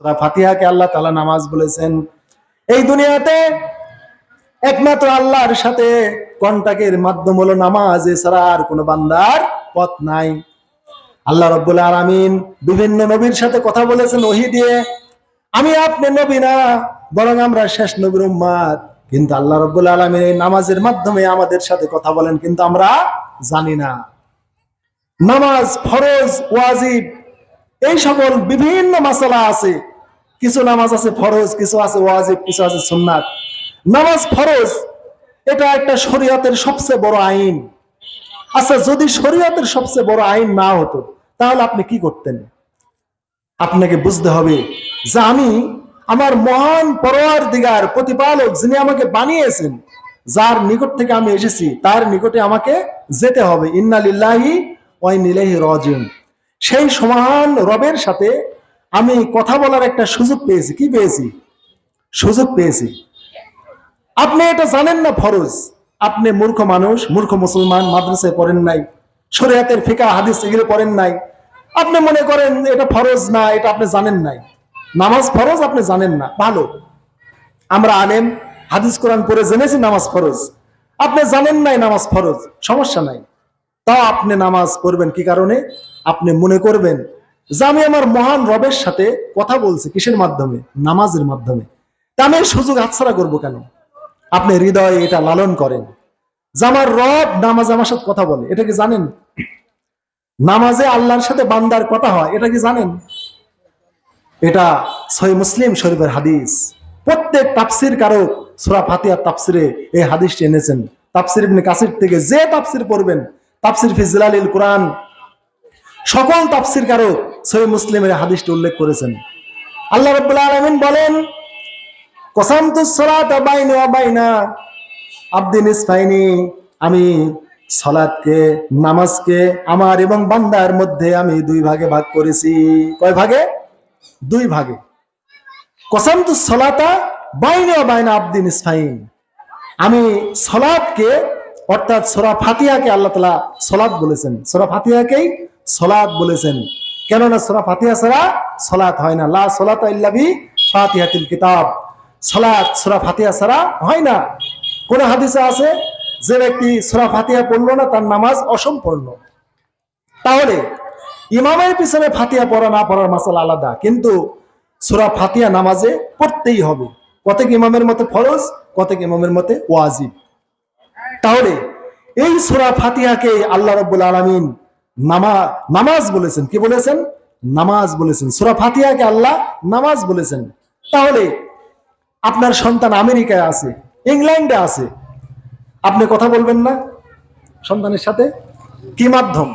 সূরা ফাতিহাকে আল্লাহ তাআলা নামাজ বলেছেন। এই দুনিয়াতে একমাত্র আল্লাহর সাথে কন্টাক্টের মাধ্যম হলো নামাজ, এছাড়া আর কোনো বান্দার পথ নাই। আল্লাহ রাব্বুল আলামিন বিভিন্ন নবীর সাথে কথা বলেছেন ওহী দিয়ে। আমি আপনি নবী না, বরং আমরা শেষ নবীর উম্মত। কিন্তু আল্লাহ রাব্বুল আলামিন এই নামাজের মাধ্যমে আমাদের সাথে কথা বলেন, কিন্তু আমরা জানি না। নামাজ ফরজ, ওয়াজিব, এই সকল বিভিন্ন মাসালা আছে। কিছু নামাজ আছে ফরজ, কিছু আছে ওয়াজিব, কিছু আছে সুন্নাত। নামাজ ফরজ, এটা একটা শরীয়তের সবচেয়ে বড় আইন। আচ্ছা, যদি শরীয়তের সবচেয়ে বড় আইন না হতো তাহলে আপনি কি করতেন? আপনাকে বুঝতে হবে যে আমি আমার মহান পরওয়ারদিগার, প্রতিপালক, যিনি আমাকে বানিয়েছেন, যার নিকট থেকে আমি এসেছি, তার নিকটে আমাকে যেতে হবে। ইন্না লিল্লাহি ওয়া ইন্না ইলাইহি রাজিউন। সেই মহান রবের সাথে আমি কথা বলার একটা সুযোগ পেয়েছি। কি পেয়েছি? সুযোগ পেয়েছি। আপনি এটা জানেন না ফরজ। আপনি মূর্খ মানুষ, মূর্খ মুসলমান, মাদ্রাসায় পড়েন নাই, শরীয়তের ফিকহ হাদিস এগুলো পড়েন নাই। আপনি মনে করেন এটা ফরজ না, এটা আপনি জানেন নাই। নামাজ ফরজ আপনি জানেন না, ভালো। আমরা আলেম, হাদিস কোরআন পড়ে জেনেছি নামাজ ফরজ। আপনি জানেন নাই নামাজ ফরজ, সমস্যা নাই। তাও আপনি নামাজ পড়বেন কি কারণে? আপনি মনে করবেন যে আমি আমার মহান রবের সাথে কথা বলছি। কিসের মাধ্যমে? নামাজের মাধ্যমে। তা আমি সুযোগ হাতছাড়া করবো কেন? আপনি হৃদয়ে এটা লালন করেন যে আমার রব নামাজ আমার সাথে কথা বলে। এটা কি জানেন? নামাজে আল্লাহর সাথে বান্দার কথা হয়, এটা কি জানেন? এটা সহিহ মুসলিম শরীফের হাদিস। প্রত্যেক তাফসীর কারক সূরা ফাতিহার তাফসিরে এই হাদিসটি এনেছেন। তাফসীর ইবনে কাসির থেকে যে তাফসীর পড়বেন, তাফসীর ফি জিলালিল কুরআন, সকল তাফসীর কারক সহিহ মুসলিমের হাদিসটি উল্লেখ করেছেন। আল্লাহ রাব্বুল আলামিন বলেন, কসামতুস সালাতা বাইনি ওয়া বাইনা আবদি নিসফাইনি। আমি সালাতকে, নামাজকে আমার এবং বান্দার মধ্যে আমি দুই ভাগে ভাগ করেছি। কয় ভাগে? দুই ভাগে। কসামতুস সালাতা বাইনি ওয়া বাইনা আবদি নিসফাইন। আমি সালাতকে, অর্থাৎ সূরা ফাতিহাকে আল্লাহ তাআলা সালাত বলেছেন, সূরা ফাতিহাকেই সালাত বলেছেন। কেননা সূরা ফাতিহা ছাড়া সালাত হয় না। লা সালাতা ইল্লা বি ফাতিহাতিল কিতাব। সালাত সূরা ফাতিহা ছাড়া হয় না। কোন হাদিসে আছে যে ব্যক্তি সূরা ফাতিহা পড়লো না তার নামাজ অসম্পূর্ণ। তাহলে ইমামের পিছনে ফাতিহা পড়া না পড়ার মাসালা আলাদা, কিন্তু সূরা ফাতিহা নামাজে পড়তেই হবে। কতক ইমামের মতে ফরজ, কতক ইমামের মতে ওয়াজিব। তাহলে এই সূরা ফাতিহাকে আল্লাহ রাব্বুল আলামিন নামাজ বলেছেন। কি বলেছেন? নামাজ বলেছেন। সূরা ফাতিহাকে আল্লাহ নামাজ বলেছেন। তাহলে আপনার সন্তান আমেরিকায় আছে, ইংল্যান্ডে আছে, আপনি কথা বলবেন না সন্তানের সাথে? কি মাধ্যম?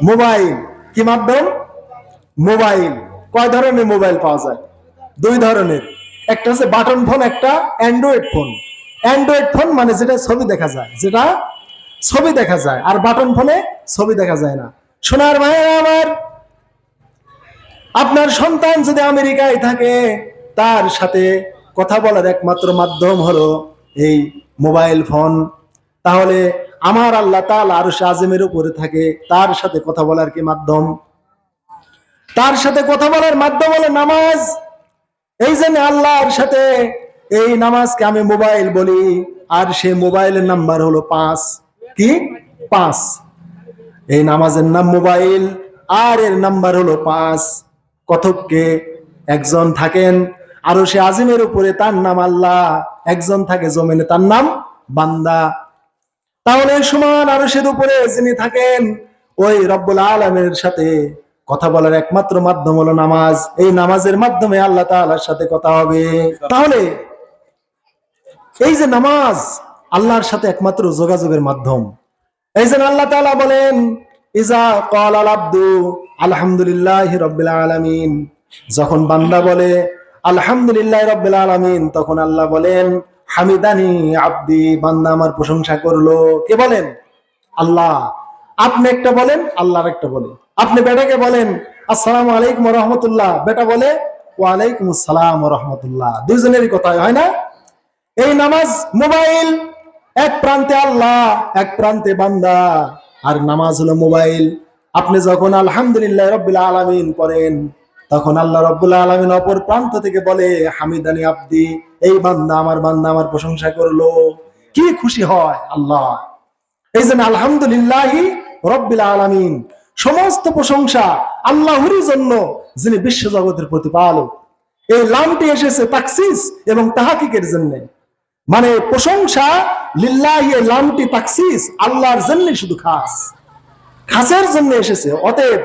মোবাইল। কি মাধ্যম? মোবাইল। কয় ধরনের মোবাইল পাওয়া যায়? দুই ধরনের। একটা হচ্ছে বাটন ফোন, একটা অ্যান্ড্রয়েড ফোন। অ্যান্ড্রয়েড ফোন মানে যেটা ছবি দেখা যায়, যেটা ছবি দেখা যায়, আর বাটন ফোনে ছবি দেখা যায় না। সোনার ভাইয়েরা আমার, আপনার সন্তান যদি আমেরিকায় থাকে, তার সাথে কথা বলার একমাত্র মাধ্যম হলো এই মোবাইল ফোন। তাহলে আমার আল্লাহ তাআলা আরশে আজিমের উপরে থাকে, তার সাথে কথা বলার কি মাধ্যম? তার সাথে কথা বলার মাধ্যম হলো নামাজ। এই জন্য আল্লাহর সাথে এই নামাজকে আমি মোবাইল বলি, আর সে মোবাইলের নাম্বার হলো 5। কি? 5। এই নামাজের নাম মোবাইল, আর এর নাম্বার হলো 5। কথককে একজন থাকেন আরশে আজিমের উপরে, তার নাম আল্লাহ। একজন থাকে জমিনে, তার নাম বান্দা। তাহলে সমান আরশের উপরে যিনি থাকেন, ওই রব্বুল আলামিনের সাথে কথা বলার একমাত্র মাধ্যম হলো নামাজ। এই নামাজের মাধ্যমে আল্লাহ তাআলার সাথে কথা হবে। তাহলে এই যে নামাজ আল্লাহর সাথে একমাত্র যোগাযোগের মাধ্যম। এই যে আল্লাহ তাআলা বলেন, ইজা ক্বালাল আবদু আলহামদুলিল্লাহি রাব্বিল আলামিন। যখন বান্দা বলে আলহামদুলিল্লাহি রাব্বিল আলামিন, তখন আল্লাহ বলেন, হামিদানি আব্দি, বান্দা আমার প্রশংসা করলো। কে বলেন? আল্লাহ। আপনি একটা বলেন, আল্লাহর একটা বলে। আপনি বেটাকে বলেন আসসালামু আলাইকুম ওয়া রাহমাতুল্লাহ, বেটা বলে ওয়া আলাইকুম আসসালাম ওয়া রাহমাতুল্লাহ। দুইজনেরই কথা হয় না? এই নামাজ মোবাইল, এক প্রান্তে আল্লাহ, এক প্রান্তে বান্দা। আর নামাজ হলো মোবাইল। আপনি যখন আলহামদুলিল্লাহ রাব্বিল আলামিন পড়েন, তখন আল্লাহ রাব্বুল আলামিন অপর প্রান্ত থেকে বলে, হামিদানি আব্দি, এই বান্দা আমার প্রশংসা করলো। কি খুশি হয় আল্লাহ। এই জন্য আলহামদুলিল্লাহি রাব্বিল আলামিন, সমস্ত প্রশংসা আল্লাহরই জন্য, যিনি বিশ্ব জগতের প্রতিপালক। এই লামটি এসেছে তাকসিস এবং তাহকিকের জন্য, মানে প্রশংসা লিল্লাহি, এই লামটি তাকসিস, আল্লাহর জন্য শুধু খাসের জন্য এসেছে। অতএব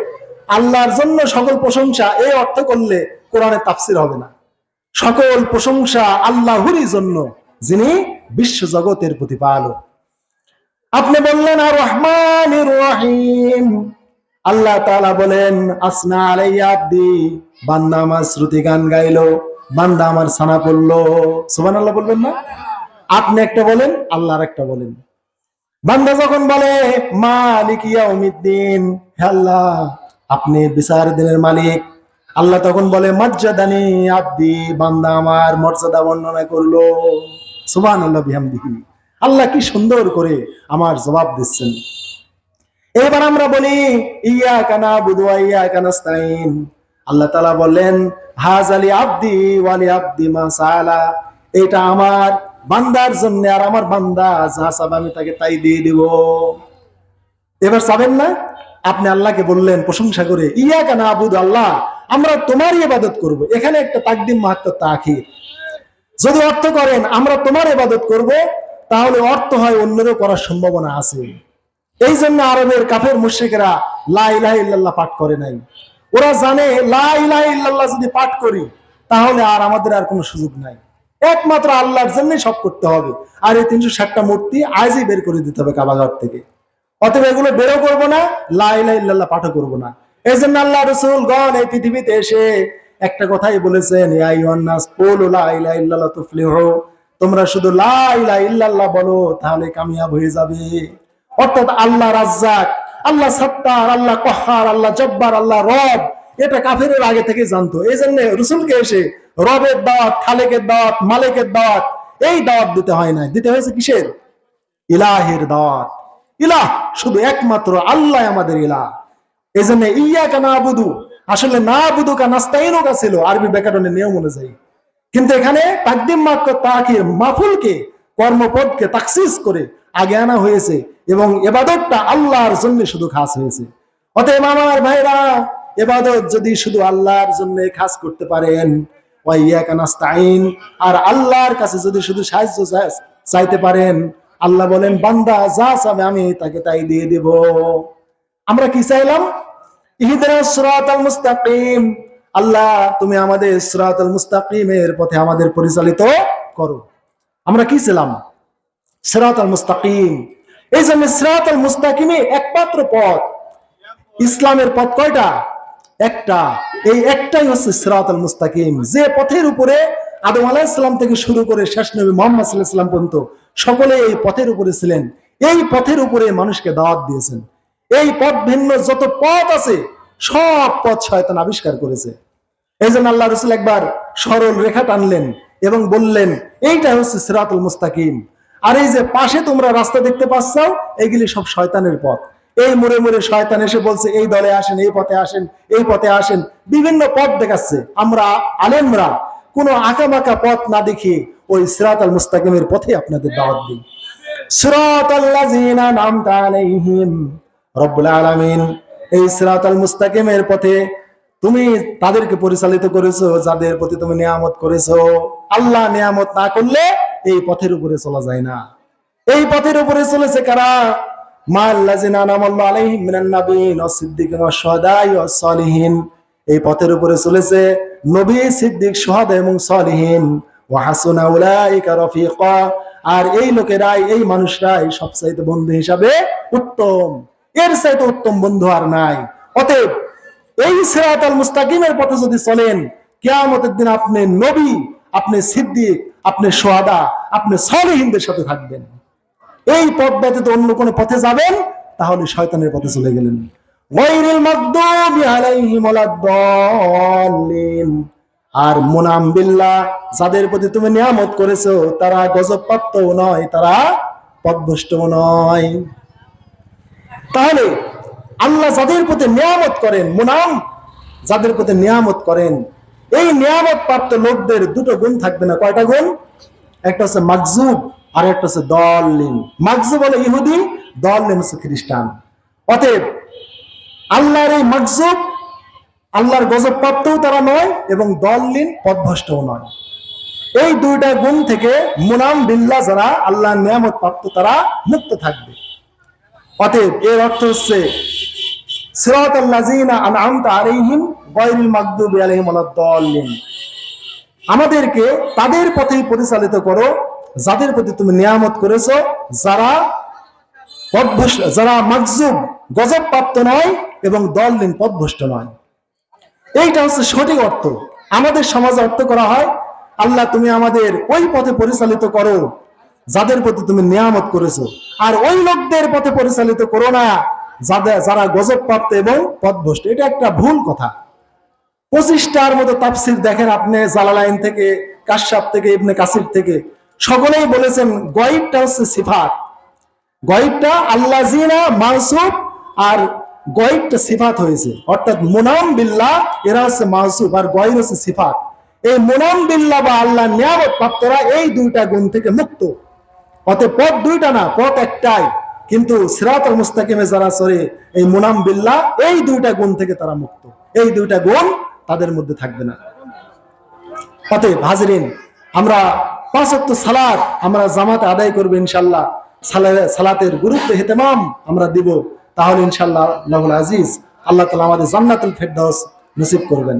আল্লাহর জন্য সকল প্রশংসা, এই অর্থ করলে কোরআনে তাফসির হবে না। সকল প্রশংসা আল্লাহরই জন্য, যিনি বিশ্ব জগতের প্রতিপালক। আপনি বললেন আর রহমানির রহিম, আল্লাহ তাআলা বলেন আসনা আলাইয়া আব্দি, বান্দা আমার শ্রুতি গান গাইলো, বান্দা আমার সানা পড়লো। সুবহানাল্লাহ বলবেন না? আপনি একটা বলেন, আল্লাহর একটা বলেন। বান্দা যখন বলে মালিক ইয়াউমিদ্দিন, হে আল্লাহ আপনি বিচার দিনের মালিক, আল্লাহ তখন বলে মাজ্জাদানি আব্দি, বান্দা আমার মর্যাদা বর্ণনা করলো। সুবহানাল্লাহ বিহামদিহি। আল্লাহ কি সুন্দর করে আমার জবাব দিচ্ছেন। এবার আমরা বলি ইয়াকা নাবুদু ওয়া ইয়াকা নাস্তাইন, আল্লাহ তাআলা বললেন হাযালি আব্দি ওয়া লি আব্দি মা সাআলা, এটা আমার বান্দার জন্য, আর আমার বান্দা যা চাবে আমি তাকে তাই দিয়ে দিব। এবার চাবেন না? আপনি আল্লাহকে বললেন প্রশংসা করে, ইয়াকা নাবুদু, আল্লাহ আমরা তোমারই ইবাদত করব। এখানে একটা তাকদিম মাহাত্ম তাখির। যদি অর্থ করেন আমরা তোমার ইবাদত করব, তাহলে অর্থ হয় অন্যেরও করার সম্ভাবনা আছে। এই জন্য আরবের কাফের মুশরিকরা লা ইলাহা ইল্লাল্লাহ পাঠ করে নাই। ওরা জানে লা ইলাহা ইল্লাল্লাহ যদি পাঠ করি তাহলে আর আমাদের আর কোনো সুযোগ নাই, একমাত্র আল্লাহর জন্যই সব করতে হবে। আর এই 360টা মূর্তি আজই বের করে দিতে হবে কাবাঘর থেকে। অতএব এগুলো বেরো করবো না, লা ইলাহা ইল্লাল্লাহ পাঠও করবো না। এই জন্য আল্লাহ রাসূলগণ এই পৃথিবীতে এসে একটা কথাই বলেছেন, ইয়া আইয়ুহান নাস কুলু লা ইলাহা ইল্লাল্লাহ তুফলিহু, তোমরা শুধু লা ইলাহা ইল্লাল্লাহ বলো তাহলে কামিয়াব হয়ে যাবে। অর্থাৎ আল্লাহ রাজ্জাক, আল্লাহ সাত্তার, আল্লাহ কহার, আল্লাহ জব্বার, আল্লাহ রব, এটা কাফেরের আগে থেকে জানতো। এই জন্য রাসূলকে এসে রবের দাওয়াত, খালেকের দাওয়াত, মালিকের দাওয়াত, এই দাওয়াত দিতে হয় না, দিতে হয়েছে কিসের? ইলাহের দাওয়াত। ইলাহ শুধু একমাত্র আল্লাহ আমাদের ইলাহ। এই জন্য ইয়াকা নাবুদু, আসলে নাবুদুকা নাস্তাইনুকা ছিল আরবি ব্যাকরণের নিয়ম অনুযায়ী, কিন্তু এখানে তাকদিম মাক্ক তাখির, মাফুলকে, কর্মপদকে তাকসিস করে আগে আনা হয়েছে এবং ইবাদতটা আল্লাহর জন্য শুধু খাস হয়েছে। অতএব আমার ভাইরা, ইবাদত যদি শুধু আল্লাহর জন্য খাস করতে পারেন, ওয়া ইয়াকা নাস্তাইন, আর আল্লাহর কাছে যদি শুধু সাহায্য চাইতে পারেন, আল্লাহ বলেন বান্দা যা চাবে আমি তাকে তাই দিয়ে দেব। আমরা কি চাইলাম? ইহদিনাস সিরাতাল মুস্তাকিম, আল্লাহ তুমি আমাদের সিরাতাল মুস্তাকিমের পথে আমাদের পরিচালিত করো। আমরা কি ছিলাম? সিরাতাল মুস্তাকিম। এই জন্য সিরাতাল মুস্তাকিমে একমাত্র পথ। ইসলামের পথ কয়টা? একটা। এই একটাই হচ্ছে সিরাতাল মুস্তাকিম, যে পথের উপরে আদম আলাইহিস সালাম থেকে শুরু করে শেষ নবী মুহাম্মদ সাল্লাল্লাহু আলাইহি ওয়াসাল্লাম পর্যন্ত সকলে এই পথের উপরে ছিলেন। এই পথের উপরে মানুষকে দাওয়াত দিয়েছেন। এই পথ ভিন্ন যত পথ আছে সব পথ শয়তান আবিষ্কার করেছে। এই জন্য আল্লাহ রাসূল একবার সরল রেখা টানলেন এবং বললেন এইটা হচ্ছে সিরাতুল মুস্তাকিম। আর এই যে পাশে তোমরা রাস্তা দেখতে পাচ্ছ, এইগুলি সব শয়তানের পথ। এই মোড়ে মোড়ে শয়তান এসে বলছে এই দলে আসেন, এই পথে আসেন, এই পথে আসেন, বিভিন্ন পথ দেখাচ্ছে। আমরা আলেমরা কোনো আঁকাবাঁকা পথ না দেখিয়ে ওই সিরাতুল মুস্তাকিমের পথে আপনাদের দাওয়াত দিই। সিরাতাল্লাযিনা আন'আমতা আলাইহিম, রব্বুল আলামিন এই সিরাতাল মুস্তাকিমের পথে তুমি তাদেরকে পরিচালিত করেছো যাদের প্রতি তুমি নিয়ামত করেছো। আল্লাহ নিয়ামত না করলে এই পথের উপরে চলা যায় না। এই পথের উপরে চলেছে কারা? মাল্লাযিনা আন'আমা আলাইহিম মিনান নাবিয়িন ওয়াস সিদ্দিকিন ওয়াস শুহাদাই ওয়াস সালিহিন, এই পথের উপরে চলেছে নবী, সিদ্দিক, শুহাদা এবং সালিহিন। ওয়া হাসুনা উলাইকা রাফিকা, আর এই লোকেরাই, এই মানুষরাই সবচাইতে বন্ধু হিসাবে উত্তম। এর চাইতে উত্তম বন্ধু আর নাই। অতএব এই সিরাতাল মুস্তাকিমের পথে যদি চলেন, কিয়ামতের দিন আপনি নবী, আপনি সিদ্দিক, আপনি শুহাদা, আপনি সালিহিনদের সাথে থাকবেন। এই পথ ব্যতীত অন্য কোন পথে যাবেন তাহলে শয়তানের পথে চলে গেলেন। গায়রিল মাগদুবি আলাইহিম ওয়ালাদ-দাল্লিন, আর মুনাম বিল্লাহ, যাদের প্রতি তুমি নিয়ামত করেছো তারা গজবপ্রাপ্তও নয়, তারা পথভ্রষ্টও নয়। তাহলে আল্লাহ যাদের প্রতি নিয়ামত করেন, মুনাম যাদের প্রতি নিয়ামত করেন, এই নিয়ামত প্রাপ্ত লোকদের দুটো গুণ থাকবে না। কয়টা গুণ? একটা হচ্ছে মাগজুব আর একটা হচ্ছে দলিন। মাগজুব হলো ইহুদি, দলিন হচ্ছে খ্রিস্টান। অতএব আল্লাহর এই মাগজুব, আল্লাহর গজব প্রাপ্তও তারা নয় এবং দলিন পথভ্রষ্টও নয়। এই দুইটা গুণ থেকে মুনাম বিল্লাহ যারা আল্লাহর নিয়ামত প্রাপ্ত তারা মুক্ত থাকবে। অতএব এর অর্থ হচ্ছে সিরাতাল লাযিনা আন'আমতা আলাইহিম গায়রিল মাগদুবি আলাইহিম ওয়ালাদ-দাল্লিন। আমাদেরকে তাদের পথেই পরিচালিত করো যাদের প্রতি তুমি নিয়ামত করেছো, যারা পথভ্রষ্ট, যারা মাগজুব গজব প্রাপ্ত নয় এবং দল্লিন পথভ্রষ্ট নয়। এইটা হচ্ছে সঠিক অর্থ। আমাদের সমাজে অর্থ করা হয় আল্লাহ তুমি আমাদের ওই পথে পরিচালিত করো যাদের প্রতি তুমি নিয়ামত করেছো, আর ওই লোকদের পথে পরিচালিত করো না যারা গজব প্রাপ্ত এবং পথভ্রষ্ট। এটা একটা ভুল কথা। 25টার মতো তাফসির দেখেন আপনি, জালালাইন থেকে, কাশাফ থেকে, ইবনে কাসির থেকে, সকলেই বলেছেন গায়বটা হচ্ছে সিফাত। গায়বটা আল্লাযিনা মাউসুফ আর গায়বটা সিফাত হয়েছে, অর্থাৎ মুনাম বিল্লাহ এরা হচ্ছে মাউসুফ আর গায়ব হচ্ছে সিফাত। এই মুনাম বিল্লাহ বা আল্লাহর নিয়ামত প্রাপ্তরা এই দুইটা গুণ থেকে মুক্ত। অতএব পথ দুইটা না, পথ একটাই, কিন্তু সিরাতাল মুস্তাকিমে যারা চলে এই মুনাম বিল্লাহ এই দুইটা গুণ থেকে তারা মুক্ত। এই দুইটা গুণ তাদের মধ্যে থাকবে না। অতএব হাজরিন, আমরা 5 ওয়াক্ত সালাত আমরা জামাতে আদায় করব ইনশাআল্লাহ। সালাতের গুরুত্ব ইহতিমাম আমরা দিব, তাহলে ইনশাআল্লাহ আল্লাহুল আজিজ আল্লাহ তাআলা আমাদের জান্নাতুল ফেরদাউস নসিব করবেন।